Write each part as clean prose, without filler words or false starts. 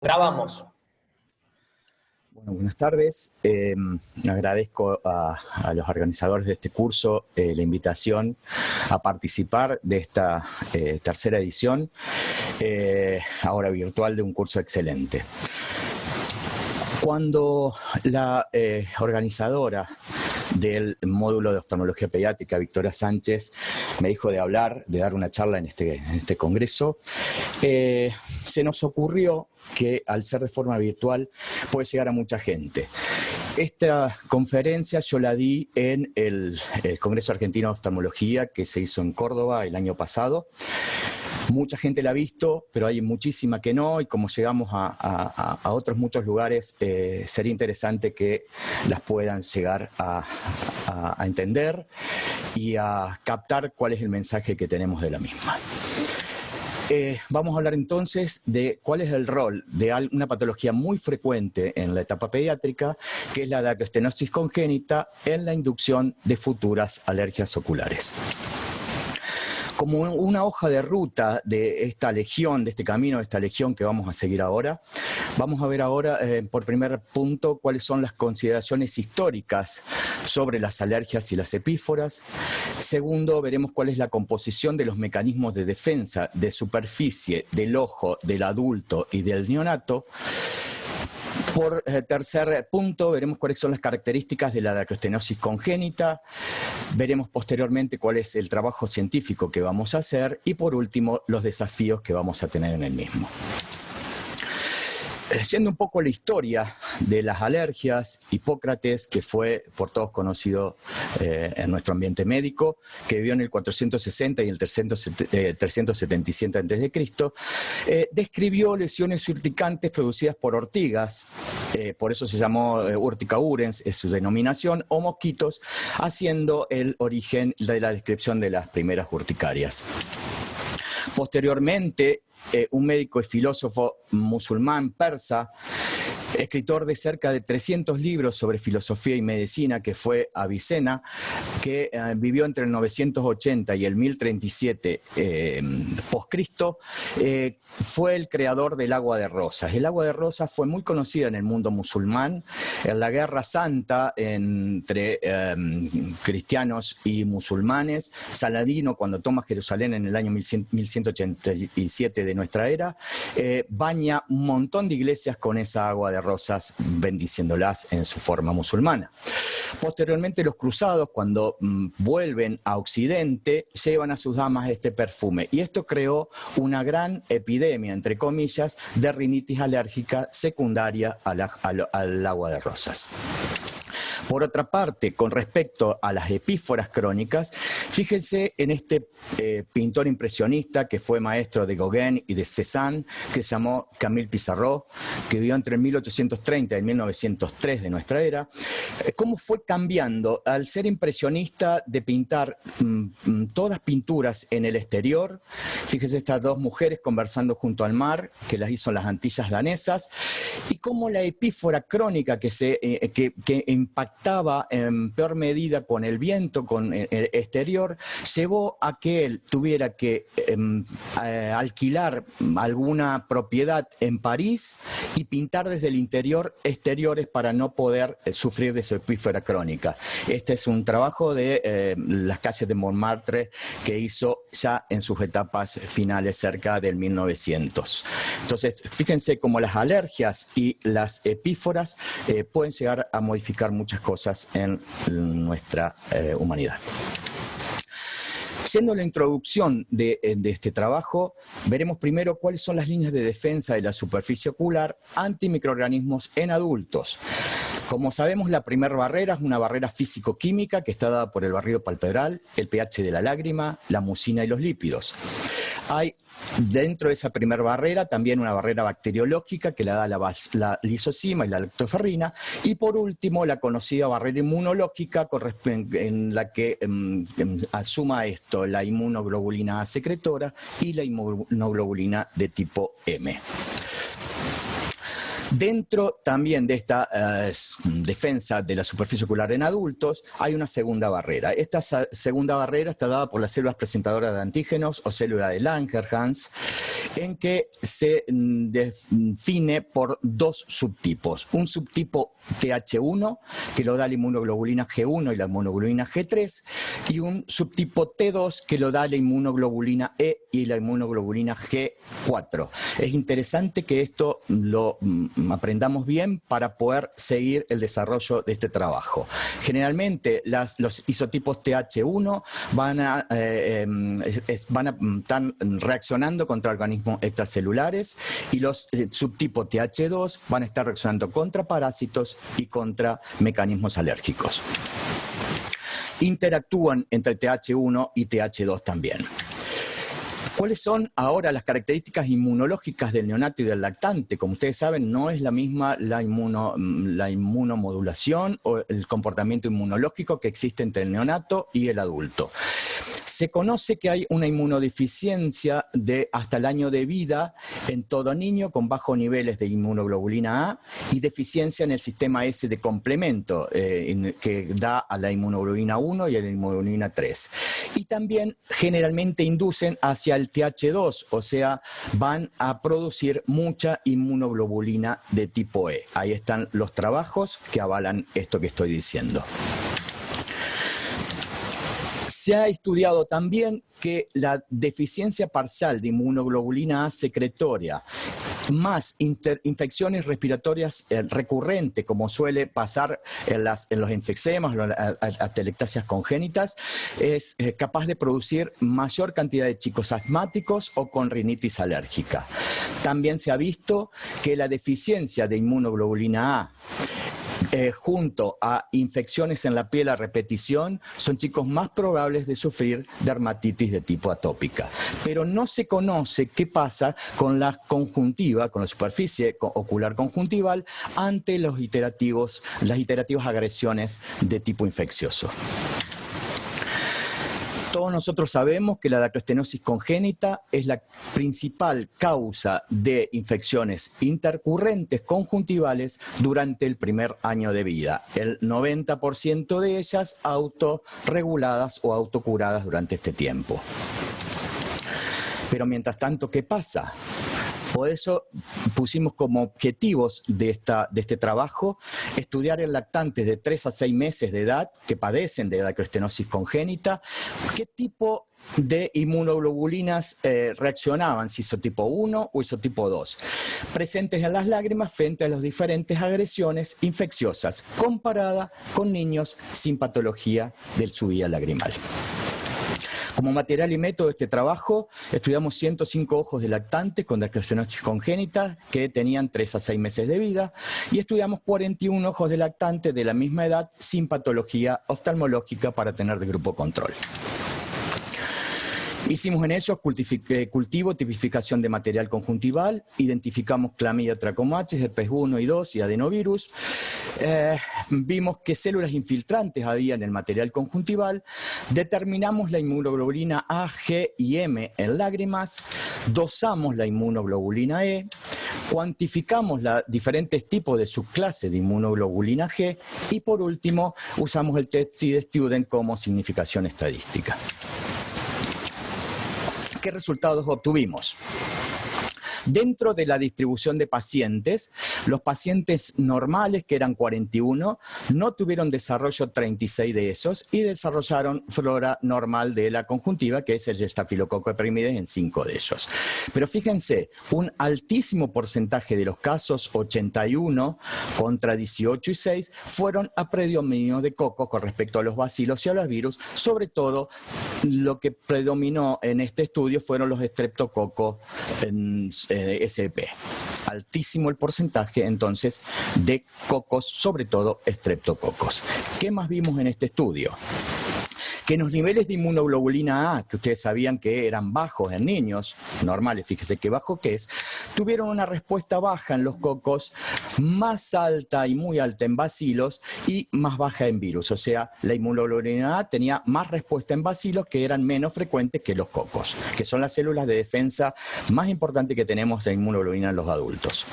Grabamos. Bueno, buenas tardes. Agradezco a los organizadores de este curso la invitación a participar de esta tercera edición, ahora virtual, de un curso excelente. Cuando la organizadora del módulo de oftalmología pediátrica, Victoria Sánchez, me dijo de dar una charla en este congreso, se nos ocurrió que al ser de forma virtual puede llegar a mucha gente. Esta conferencia yo la di en el Congreso Argentino de Oftalmología que se hizo en Córdoba el año pasado. Mucha gente la ha visto, pero hay muchísima que no, y como llegamos a otros muchos lugares, sería interesante que las puedan llegar a entender y a captar cuál es el mensaje que tenemos de la misma. Vamos a hablar entonces de cuál es el rol de una patología muy frecuente en la etapa pediátrica, que es la dacroestenosis congénita en la inducción de futuras alergias oculares. Como una hoja de ruta de esta legión, de este camino, de esta legión que vamos a seguir ahora, vamos a ver ahora, por primer punto, cuáles son las consideraciones históricas sobre las alergias y las epíforas. Segundo, veremos cuál es la composición de los mecanismos de defensa de superficie del ojo del adulto y del neonato. Por tercer punto, veremos cuáles son las características de la dacroestenosis congénita, veremos posteriormente cuál es el trabajo científico que vamos a hacer y por último los desafíos que vamos a tener en el mismo. Siendo un poco la historia de las alergias, Hipócrates, que fue por todos conocido en nuestro ambiente médico, que vivió en el 460 y el 377 a.C., describió lesiones urticantes producidas por ortigas, por eso se llamó Urtica urens, es su denominación, o mosquitos, haciendo el origen de la descripción de las primeras urticarias. Posteriormente, un médico y filósofo musulmán persa, escritor de cerca de 300 libros sobre filosofía y medicina, que fue Avicena, que vivió entre el 980 y el 1037 post-Cristo, fue el creador del agua de rosas. El agua de rosas fue muy conocida en el mundo musulmán. En la Guerra Santa entre cristianos y musulmanes, Saladino, cuando toma Jerusalén en el año 1187 de nuestra era, baña un montón de iglesias con esa agua de rosas, bendiciéndolas en su forma musulmana. Posteriormente, los cruzados, cuando vuelven a Occidente, llevan a sus damas este perfume. Y esto creó una gran epidemia, entre comillas, de rinitis alérgica secundaria al agua de rosas. Por otra parte, con respecto a las epíforas crónicas, fíjense en este pintor impresionista que fue maestro de Gauguin y de Cézanne, que se llamó Camille Pissarro, que vivió entre el 1830 y el 1903 de nuestra era, cómo fue cambiando al ser impresionista de pintar todas pinturas en el exterior. Fíjense estas dos mujeres conversando junto al mar, que las hizo en las Antillas danesas, y cómo la epífora crónica que impactaba en peor medida con el viento, con el exterior, llevó a que él tuviera que alquilar alguna propiedad en París y pintar desde el interior exteriores para no poder sufrir de su epífora crónica. Este es un trabajo de las calles de Montmartre que hizo ya en sus etapas finales cerca del 1900. Entonces, fíjense cómo las alergias y las epíforas pueden llegar a modificar muchas cosas en nuestra humanidad. Siendo la introducción de este trabajo, veremos primero cuáles son las líneas de defensa de la superficie ocular ante microorganismos en adultos. Como sabemos, la primera barrera es una barrera físico-química que está dada por el barrido palpebral, el pH de la lágrima, la mucina y los lípidos. Hay dentro de esa primera barrera también una barrera bacteriológica que la da la lisozima y la lactoferrina, y por último la conocida barrera inmunológica en la que asuma esto la inmunoglobulina A secretora y la inmunoglobulina de tipo M. Dentro también de esta defensa de la superficie ocular en adultos hay una segunda barrera. Esta segunda barrera está dada por las células presentadoras de antígenos o célula de Langerhans, en que se define por dos subtipos. Un subtipo TH1, que lo da la inmunoglobulina G1 y la inmunoglobulina G3, y un subtipo T2, que lo da la inmunoglobulina E y la inmunoglobulina G4. Es interesante que esto lo aprendamos bien para poder seguir el desarrollo de este trabajo. Generalmente los isotipos TH1 están reaccionando contra organismos extracelulares y los subtipos TH2 van a estar reaccionando contra parásitos y contra mecanismos alérgicos. Interactúan entre TH1 y TH2 también. ¿Cuáles son ahora las características inmunológicas del neonato y del lactante? Como ustedes saben, no es la misma la inmunomodulación o el comportamiento inmunológico que existe entre el neonato y el adulto. Se conoce que hay una inmunodeficiencia de hasta el año de vida en todo niño con bajos niveles de inmunoglobulina A y deficiencia en el sistema S de complemento que da a la inmunoglobulina 1 y a la inmunoglobulina 3. Y también generalmente inducen hacia el TH2, o sea, van a producir mucha inmunoglobulina de tipo E. Ahí están los trabajos que avalan esto que estoy diciendo. Se ha estudiado también que la deficiencia parcial de inmunoglobulina A secretoria más infecciones respiratorias recurrentes, como suele pasar en los enfexemas, las atelectasias congénitas, es capaz de producir mayor cantidad de chicos asmáticos o con rinitis alérgica. También se ha visto que la deficiencia de inmunoglobulina A junto a infecciones en la piel a repetición, son chicos más probables de sufrir dermatitis de tipo atópica. Pero no se conoce qué pasa con la conjuntiva, con la superficie ocular conjuntival, ante las iterativas agresiones de tipo infeccioso. Todos nosotros sabemos que la dacroestenosis congénita es la principal causa de infecciones intercurrentes conjuntivales durante el primer año de vida. El 90% de ellas autorreguladas o autocuradas durante este tiempo. Pero mientras tanto, ¿qué pasa? Por eso pusimos como objetivos de este trabajo estudiar en lactantes de 3 a 6 meses de edad que padecen de dacroestenosis congénita, qué tipo de inmunoglobulinas reaccionaban, si isotipo 1 o isotipo 2, presentes en las lágrimas frente a las diferentes agresiones infecciosas, comparada con niños sin patología del su vía lagrimal. Como material y método de este trabajo, estudiamos 105 ojos de lactantes con dacroestenosis congénita que tenían 3 a 6 meses de vida y estudiamos 41 ojos de lactantes de la misma edad sin patología oftalmológica para tener de grupo control. Hicimos en ellos cultivo, tipificación de material conjuntival, identificamos Chlamydia trachomatis, herpes 1 y 2 y adenovirus. Vimos qué células infiltrantes había en el material conjuntival, determinamos la inmunoglobulina A, G y M en lágrimas, dosamos la inmunoglobulina E, cuantificamos los diferentes tipos de subclases de inmunoglobulina G y por último usamos el test SID-Student como significación estadística. ¿Qué resultados obtuvimos? Dentro de la distribución de pacientes, los pacientes normales, que eran 41, no tuvieron desarrollo 36 de esos y desarrollaron flora normal de la conjuntiva, que es el Staphylococcus epidermidis en 5 de ellos. Pero fíjense, un altísimo porcentaje de los casos, 81 contra 18 y 6, fueron a predominio de coco con respecto a los bacilos y a los virus. Sobre todo, lo que predominó en este estudio fueron los estreptococos SP. Altísimo el porcentaje entonces de cocos, sobre todo estreptococos. ¿Qué más vimos en este estudio? Que los niveles de inmunoglobulina A, que ustedes sabían que eran bajos en niños, normales, fíjese qué bajo que es, tuvieron una respuesta baja en los cocos, más alta y muy alta en bacilos y más baja en virus. O sea, la inmunoglobulina A tenía más respuesta en bacilos que eran menos frecuentes que los cocos, que son las células de defensa más importantes que tenemos de inmunoglobulina en los adultos.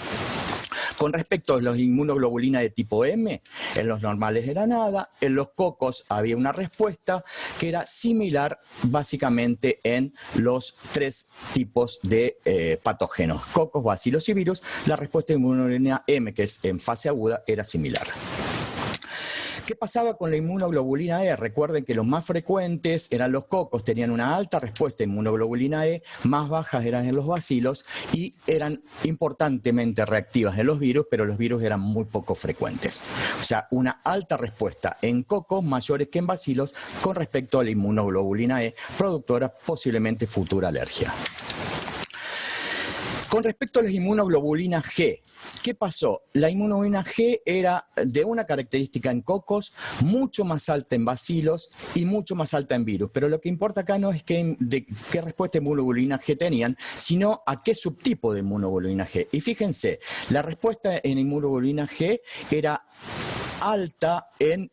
Con respecto a los inmunoglobulinas de tipo M, en los normales era nada, en los cocos había una respuesta que era similar básicamente en los 3 tipos de patógenos, cocos, bacilos y virus. La respuesta de inmunoglobulina M, que es en fase aguda, era similar. ¿Qué pasaba con la inmunoglobulina E? Recuerden que los más frecuentes eran los cocos, tenían una alta respuesta a inmunoglobulina E, más bajas eran en los bacilos y eran importantemente reactivas en los virus, pero los virus eran muy poco frecuentes. O sea, una alta respuesta en cocos mayores que en bacilos con respecto a la inmunoglobulina E, productora posiblemente futura alergia. Con respecto a las inmunoglobulinas G, ¿qué pasó? La inmunoglobulina G era de una característica en cocos, mucho más alta en bacilos y mucho más alta en virus. Pero lo que importa acá no es qué respuesta de inmunoglobulina G tenían, sino a qué subtipo de inmunoglobulina G. Y fíjense, la respuesta en inmunoglobulina G era alta en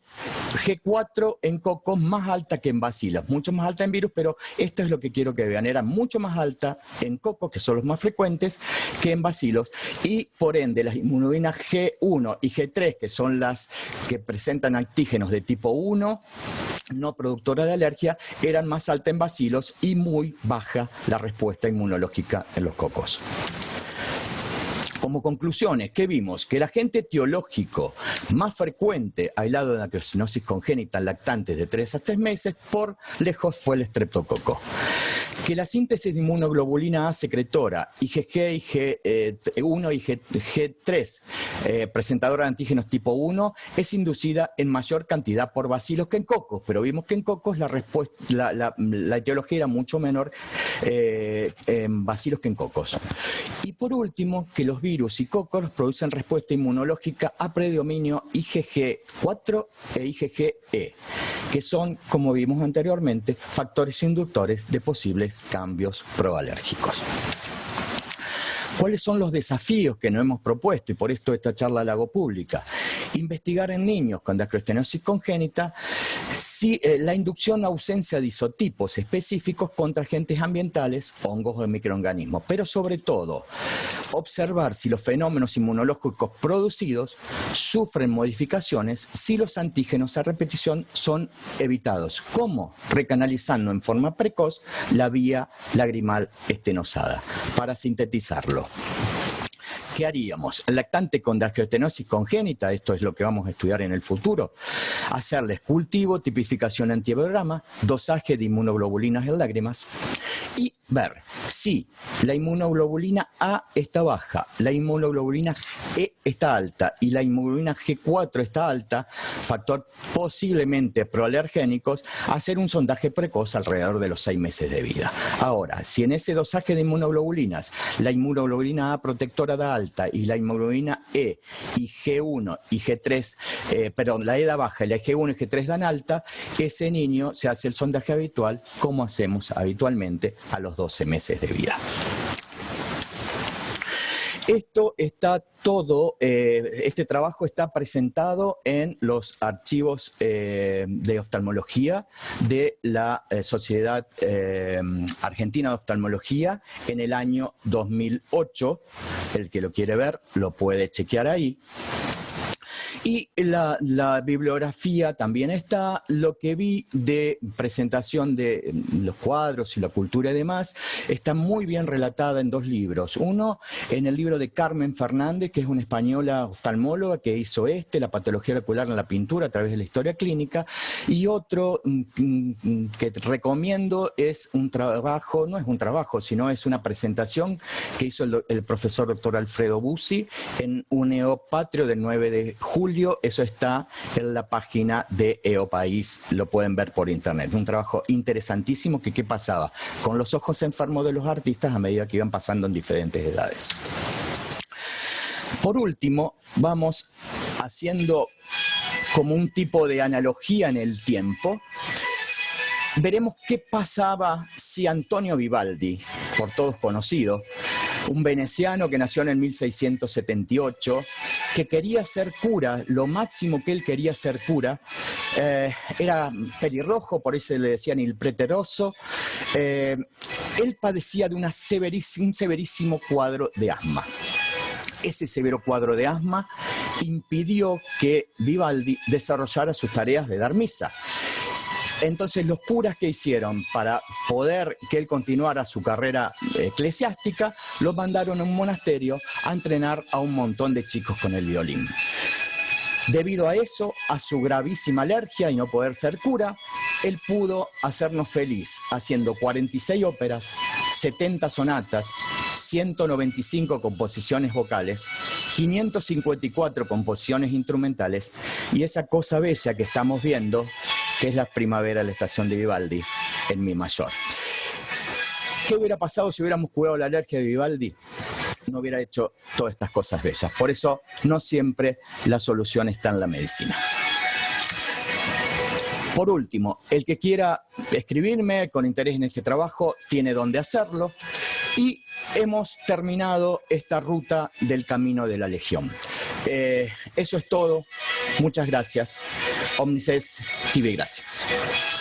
G4 en cocos, más alta que en bacilos, mucho más alta en virus, pero esto es lo que quiero que vean, era mucho más alta en cocos, que son los más frecuentes, que en bacilos, y por ende las inmunoglobulinas G1 y G3, que son las que presentan antígenos de tipo 1, no productora de alergia, eran más alta en bacilos y muy baja la respuesta inmunológica en los cocos. Como conclusiones, ¿qué vimos? Que el agente etiológico más frecuente aislado de la carcinosis congénita en lactantes de 3 a 6 meses, por lejos fue el streptococo. Que la síntesis de inmunoglobulina A secretora, IgG, IG1 y G3, presentadora de antígenos tipo 1, es inducida en mayor cantidad por bacilos que en cocos, pero vimos que en cocos la etiología era mucho menor en bacilos que en cocos. Y por último, que los virus y cocos producen respuesta inmunológica a predominio IgG4 e IgGE, que son, como vimos anteriormente, factores inductores de posibles cambios proalérgicos. ¿Cuáles son los desafíos que nos hemos propuesto? Y por esto esta charla la hago pública. Investigar en niños con dacroestenosis congénita la inducción a ausencia de isotipos específicos contra agentes ambientales, hongos o microorganismos. Pero sobre todo, observar si los fenómenos inmunológicos producidos sufren modificaciones si los antígenos a repetición son evitados. ¿Cómo? Recanalizando en forma precoz la vía lagrimal estenosada. Para sintetizarlo, ¿qué haríamos? El lactante con dacroestenosis congénita, esto es lo que vamos a estudiar en el futuro, hacerles cultivo, tipificación antibiograma, dosaje de inmunoglobulinas en lágrimas y ver si la inmunoglobulina A está baja, la inmunoglobulina E está alta y la inmunoglobulina G4 está alta, factor posiblemente proalergénicos, hacer un sondaje precoz alrededor de los 6 meses de vida. Ahora, si en ese dosaje de inmunoglobulinas la inmunoglobulina A protectora da alta y la inmunoglobulina E y G1 y G3, perdón, la E da baja y la G1 y G3 dan alta, ese niño se hace el sondaje habitual como hacemos habitualmente a los 12 meses de vida. Esto está todo, este trabajo está presentado en los archivos de oftalmología de la Sociedad Argentina de Oftalmología en el año 2008. El que lo quiere ver lo puede chequear ahí. Y la bibliografía también está. Lo que vi de presentación de los cuadros y la cultura y demás está muy bien relatada en 2 libros. Uno en el libro de Carmen Fernández, que es una española oftalmóloga que hizo la patología ocular en la pintura a través de la historia clínica, y otro que recomiendo es un trabajo, no es un trabajo, sino es una presentación que hizo el profesor doctor Alfredo Bussi en un EOPatrio del 9 de julio. Eso está en la página de EOPaís, lo pueden ver por internet. Un trabajo interesantísimo que qué pasaba con los ojos enfermos de los artistas a medida que iban pasando en diferentes edades. Por último, vamos haciendo como un tipo de analogía en el tiempo. Veremos qué pasaba si Antonio Vivaldi, por todos conocido, un veneciano que nació en el 1678, que quería ser cura, lo máximo que él quería ser cura, era pelirrojo, por eso le decían il preteroso, él padecía de un severísimo cuadro de asma. ese severo cuadro de asma impidió que Vivaldi desarrollara sus tareas de dar misa. Entonces los curas que hicieron para poder que él continuara su carrera eclesiástica, lo mandaron a un monasterio a entrenar a un montón de chicos con el violín. Debido a eso, a su gravísima alergia y no poder ser cura, él pudo hacernos feliz haciendo 46 óperas, 70 sonatas, 195 composiciones vocales, 554 composiciones instrumentales y esa cosa bella que estamos viendo, que es la Primavera de la estación de Vivaldi en Mi mayor. ¿Qué hubiera pasado si hubiéramos curado la alergia de Vivaldi? No hubiera hecho todas estas cosas bellas. Por eso no siempre la solución está en la medicina. Por último, el que quiera escribirme con interés en este trabajo tiene dónde hacerlo y hemos terminado esta ruta del camino de la Legión. Eso es todo. Muchas gracias. Omnis es tibi gracias.